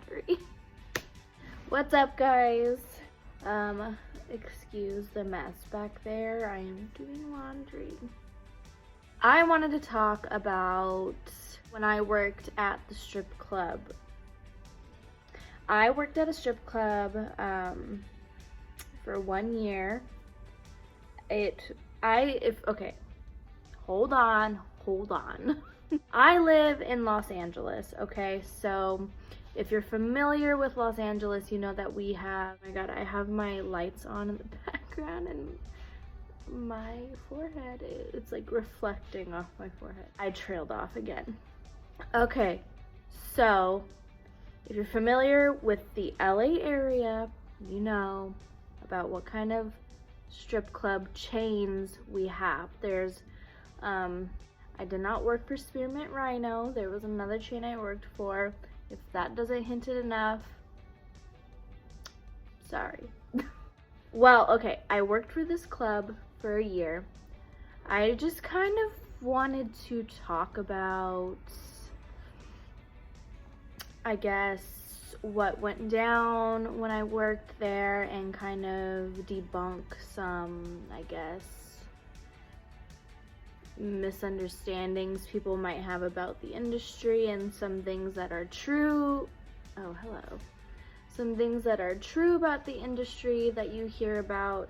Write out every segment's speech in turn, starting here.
battery. What's up, guys? Excuse the mess back there. I am doing laundry. I wanted to talk about when I worked at the strip club. I worked at a strip club for 1 year. Hold on. I live in Los Angeles, okay? So if you're familiar with Los Angeles, you know that we have, oh my God, I have my lights on in the background and my forehead, it's like reflecting off my forehead. I trailed off again. Okay, so if you're familiar with the LA area, you know about what kind of strip club chains we have. There's, I did not work for Spearmint Rhino. There was another chain I worked for. If that doesn't hint it enough, sorry. Well, okay, I worked for this club for a year. I just kind of wanted to talk about, I guess, what went down when I worked there and kind of debunk some, I guess, misunderstandings people might have about the industry and some things that are true. Oh, hello. Some things that are true about the industry that you hear about.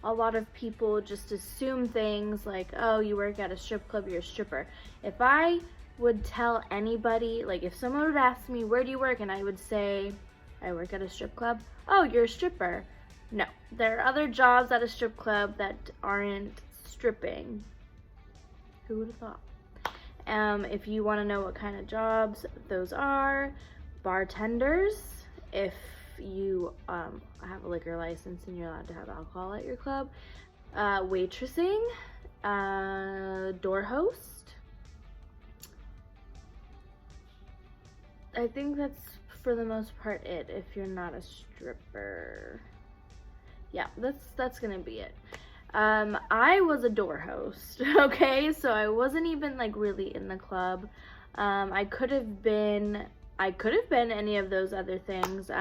A lot of people just assume things like, oh, you work at a strip club, you're a stripper. If I would tell anybody, like if someone would ask me, where do you work? And I would say, I work at a strip club. Oh, you're a stripper. No, there are other jobs at a strip club that aren't stripping. Who would have thought? If you want to know what kind of jobs those are, bartenders, if you have a liquor license and you're allowed to have alcohol at your club, waitressing, door host. I think that's for the most part it, if you're not a stripper. Yeah, that's gonna be it. I was a door host, okay? So I wasn't even like really in the club. I could have been any of those other things.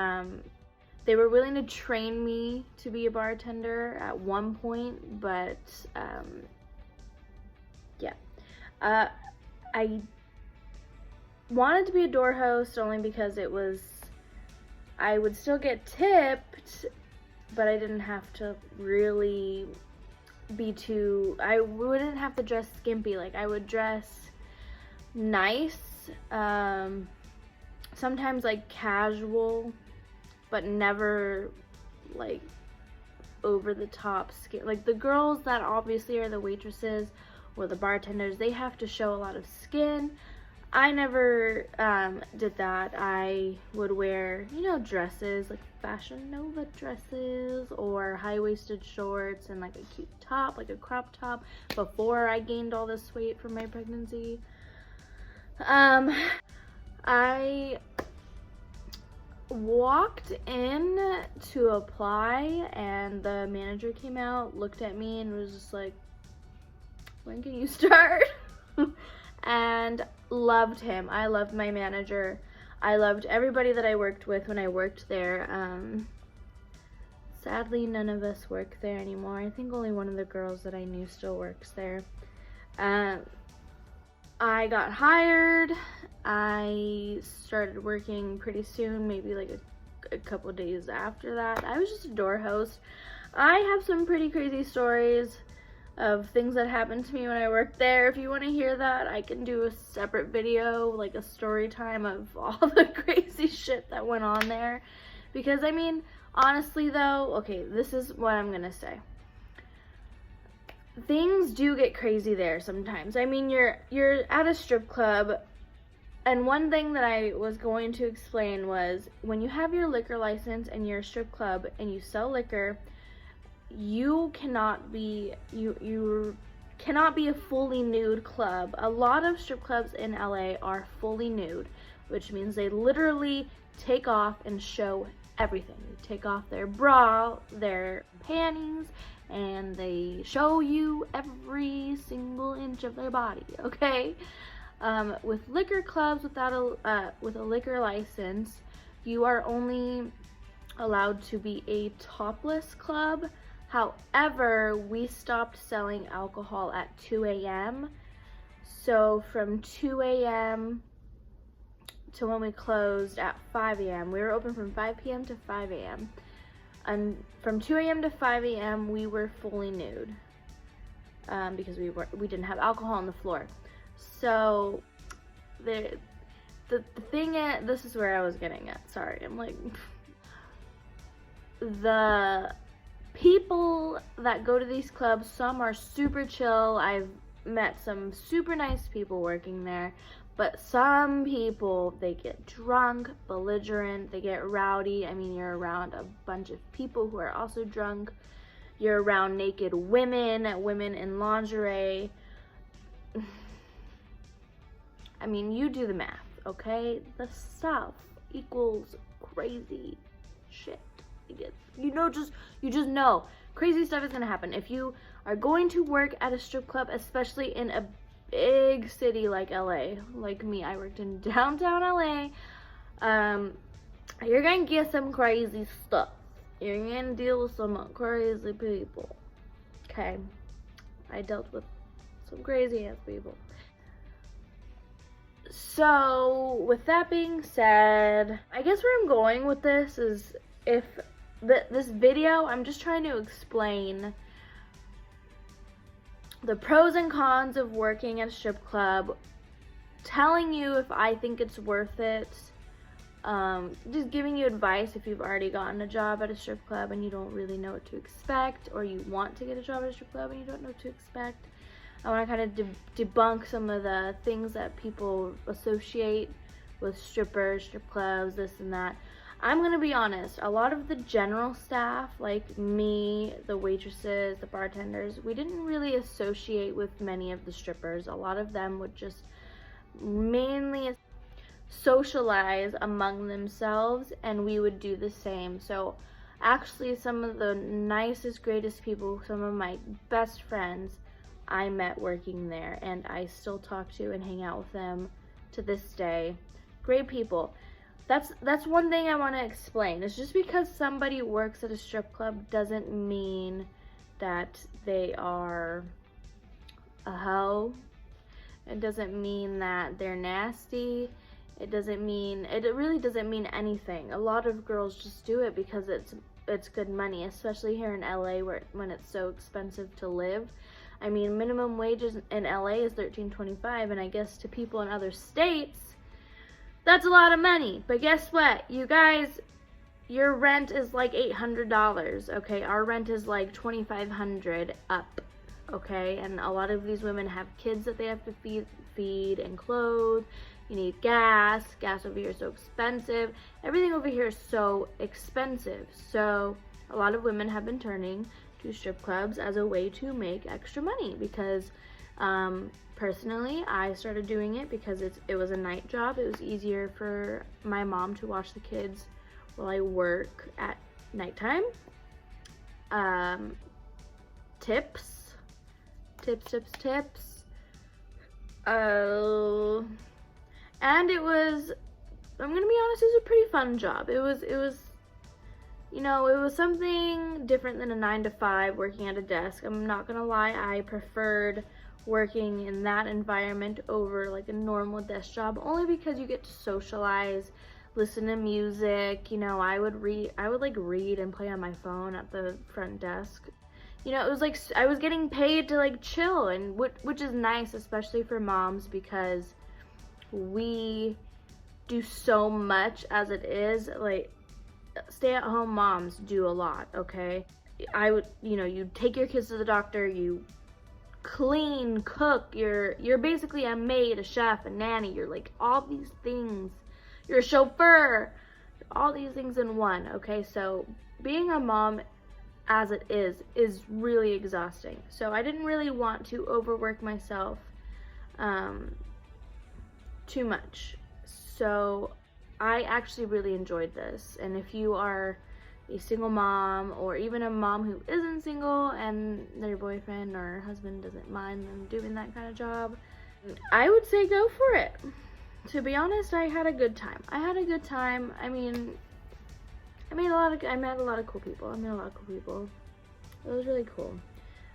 They were willing to train me to be a bartender at one point, but yeah. I wanted to be a door host only because I would still get tipped, but I didn't have to really I wouldn't have to dress skimpy. Like, I would dress nice, sometimes like casual, but never like over the top skin. Like, the girls that obviously are the waitresses or the bartenders, they have to show a lot of skin. I never did that. I would wear, dresses, like Fashion Nova dresses or high-waisted shorts and like a cute top, like a crop top, before I gained all this weight from my pregnancy. I walked in to apply and the manager came out, looked at me and was just like, when can you start? And loved him. I loved my manager. I loved everybody that I worked with when I worked there. Sadly, none of us work there anymore. I think only one of the girls that I knew still works there. I got hired. I started working pretty soon, maybe like a couple days after that. I was just a door host. I have some pretty crazy stories of things that happened to me when I worked there. If you want to hear that, I can do a separate video, like a story time of all the crazy shit that went on there. Because, I mean, honestly though, okay, this is what I'm gonna say. Things do get crazy there sometimes. I mean, you're at a strip club, and one thing that I was going to explain was, when you have your liquor license and you're a strip club and you sell liquor, you cannot be a fully nude club. A lot of strip clubs in LA are fully nude, which means they literally take off and show everything. They take off their bra, their panties, and they show you every single inch of their body, okay? With liquor clubs with a liquor license, You are only allowed to be a topless club. However, we stopped selling alcohol at 2 a.m. So from 2 a.m. to when we closed at 5 a.m. We were open from 5 p.m. to 5 a.m. And from 2 a.m. to 5 a.m. we were fully nude because we didn't have alcohol on the floor. So the thing is, this is where I was getting at. Sorry, I'm like, the people that go to these clubs, some are super chill. I've met some super nice people working there, but some people, they get drunk, belligerent, they get rowdy. I mean, you're around a bunch of people who are also drunk. You're around naked women in lingerie. I mean, you do the math, okay? The stuff equals crazy shit. You just know crazy stuff is gonna happen. If you are going to work at a strip club, especially in a big city like LA, like me, I worked in downtown LA, you're gonna get some crazy stuff. You're gonna deal with some crazy people. Okay, I dealt with some crazy ass people. So with that being said, I guess where I'm going with this is, if this video, I'm just trying to explain the pros and cons of working at a strip club, telling you if I think it's worth it, just giving you advice if you've already gotten a job at a strip club and you don't really know what to expect, or you want to get a job at a strip club and you don't know what to expect. I want to kind of debunk some of the things that people associate with strippers, strip clubs, this and that. I'm gonna be honest, a lot of the general staff, like me, the waitresses, the bartenders, we didn't really associate with many of the strippers. A lot of them would just mainly socialize among themselves, and we would do the same. So actually, some of the nicest, greatest people, some of my best friends, I met working there, and I still talk to and hang out with them to this day. Great people. That's one thing I want to explain. It's just because somebody works at a strip club doesn't mean that they are a hoe. It doesn't mean that they're nasty. It really doesn't mean anything. A lot of girls just do it because it's good money, especially here in LA when it's so expensive to live. I mean, minimum wages in LA is $13.25, and I guess to people in other states, that's a lot of money. But guess what? You guys, your rent is like $800, okay? Our rent is like $2,500 up, okay? And a lot of these women have kids that they have to feed and clothe. You need gas. Gas over here is so expensive. Everything over here is so expensive. So a lot of women have been turning to strip clubs as a way to make extra money because, personally, I started doing it because it was a night job. It was easier for my mom to watch the kids while I work at nighttime. Tips. And it was, I'm gonna be honest, it was a pretty fun job. It was, you know, it was something different than a 9-to-5 working at a desk. I'm not gonna lie, I preferred working in that environment over like a normal desk job, only because you get to socialize, listen to music. You know, I would read and play on my phone at the front desk. You know, it was like I was getting paid to like chill, and which is nice, especially for moms, because we do so much as it is. Like, stay-at-home moms do a lot, okay? You take your kids to the doctor, you clean, cook, you're basically a maid, a chef, a nanny, you're like all these things, you're a chauffeur, all these things in one, okay? So being a mom as it is really exhausting. So I didn't really want to overwork myself too much. So I actually really enjoyed this. And if you are a single mom, or even a mom who isn't single and their boyfriend or husband doesn't mind them doing that kind of job, I would say go for it. to be honest, I had a good time. I mean, I met a lot of cool people. It was really cool.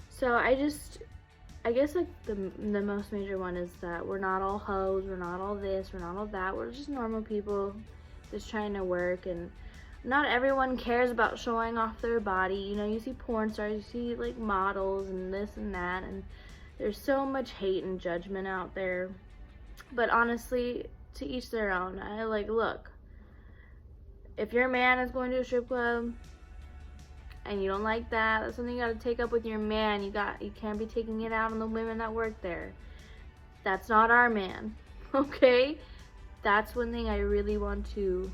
So I guess like the most major one is that we're not all hoes, we're not all this, we're not all that. We're just normal people just trying to work, and not everyone cares about showing off their body. You know, you see porn stars, you see like models and this and that, and there's so much hate and judgment out there. But honestly, to each their own. I look, if your man is going to a strip club and you don't like that, that's something you gotta take up with your man. You can't be taking it out on the women that work there. That's not our man, okay? That's one thing I really want to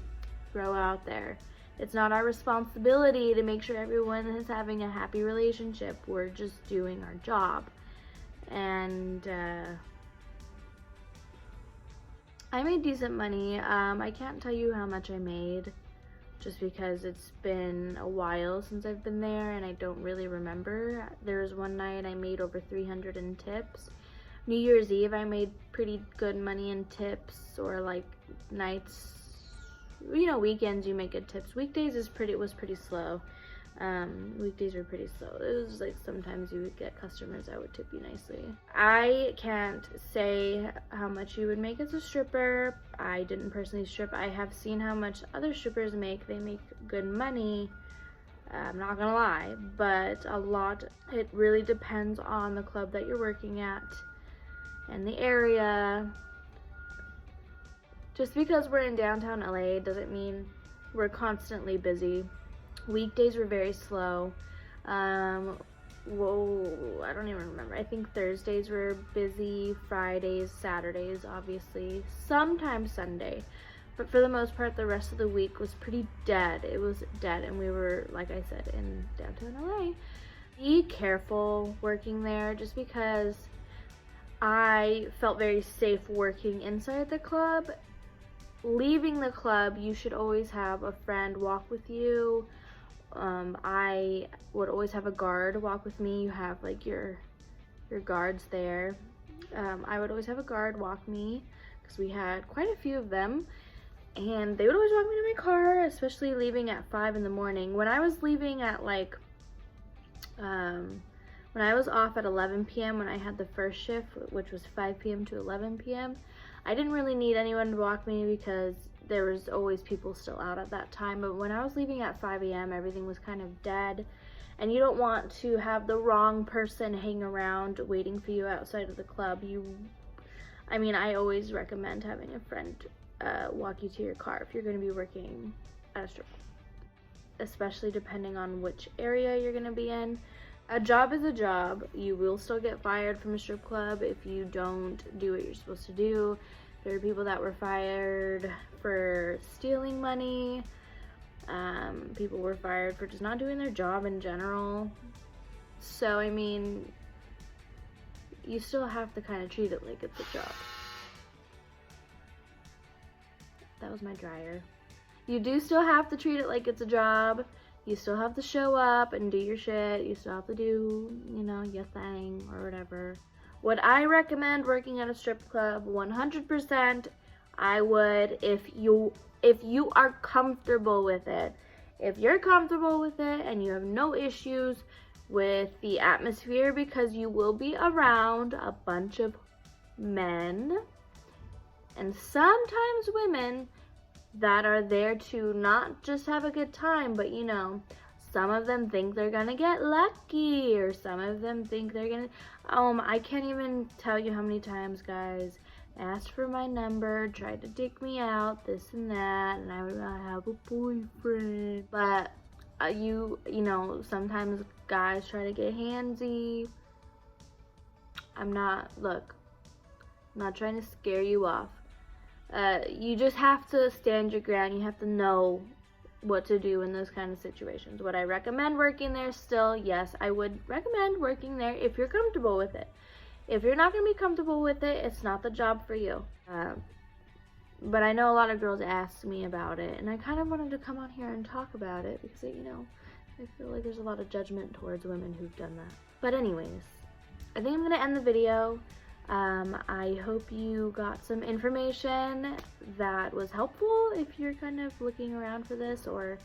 throw out there. It's not our responsibility to make sure everyone is having a happy relationship. We're just doing our job. And I made decent money. I can't tell you how much I made just because it's been a while since I've been there and I don't really remember. There was one night I made over 300 in tips. New Year's Eve I made pretty good money in tips, or like nights, you know, weekends you make good tips. Weekdays was pretty slow. Weekdays were pretty slow. It was like sometimes you would get customers that would tip you nicely. I can't say how much you would make as a stripper. I didn't personally strip. I have seen how much other strippers make. They make good money. I'm not gonna lie, but a lot. It really depends on the club that you're working at and the area. Just because we're in downtown LA doesn't mean we're constantly busy. Weekdays were very slow. Whoa, I don't even remember. I think Thursdays were busy, Fridays, Saturdays, obviously, sometimes Sunday. But for the most part, the rest of the week was pretty dead. It was dead, and we were, like I said, in downtown LA. Be careful working there, just because I felt very safe working inside the club. Leaving the club, you should always have a friend walk with you. I would always have a guard walk with me. You have like your guards there. I would always have a guard walk me because we had quite a few of them, and they would always walk me to my car, especially leaving at 5 in the morning. When I was leaving at like when I was off at 11 p.m. when I had the first shift, which was 5 p.m. to 11 p.m., I didn't really need anyone to walk me because there was always people still out at that time. But when I was leaving at 5 a.m., everything was kind of dead, and you don't want to have the wrong person hang around waiting for you outside of the club. I always recommend having a friend walk you to your car if you're going to be working at a strip club, especially depending on which area you're going to be in. A job is a job. You will still get fired from a strip club if you don't do what you're supposed to do. There are people that were fired for stealing money. People were fired for just not doing their job in general. So, I mean, you still have to kind of treat it like it's a job. That was my dryer. You do still have to treat it like it's a job. You still have to show up and do your shit. You still have to do, you know, your thing or whatever. Would I recommend working at a strip club? 100%. I would if you are comfortable with it. If you're comfortable with it and you have no issues with the atmosphere, because you will be around a bunch of men and sometimes women that are there to not just have a good time, but you know, some of them think they're gonna get lucky, or some of them think they're gonna, I can't even tell you how many times guys asked for my number, tried to dig me out, this and that, and I would not have a boyfriend. But you know, sometimes guys try to get handsy. I'm not trying to scare you off. You just have to stand your ground. You have to know what to do in those kind of situations. Would I recommend working there still? Yes, I would recommend working there if you're comfortable with it. If you're not going to be comfortable with it, it's not the job for you. But I know a lot of girls asked me about it, and I kind of wanted to come on here and talk about it because, you know, I feel like there's a lot of judgment towards women who've done that. But anyways, I think I'm going to end the video. I hope you got some information that was helpful if you're kind of looking around for this, or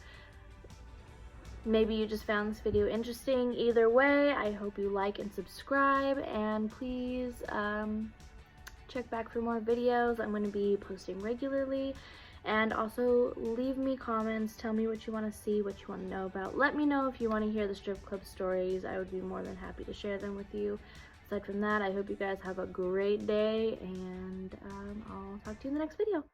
maybe you just found this video interesting. Either way, I hope you like and subscribe, and please check back for more videos. I'm going to be posting regularly, and also leave me comments. Tell me what you want to see, what you want to know about. Let me know if you want to hear the strip club stories. I would be more than happy to share them with you. Aside from that, I hope you guys have a great day, and I'll talk to you in the next video.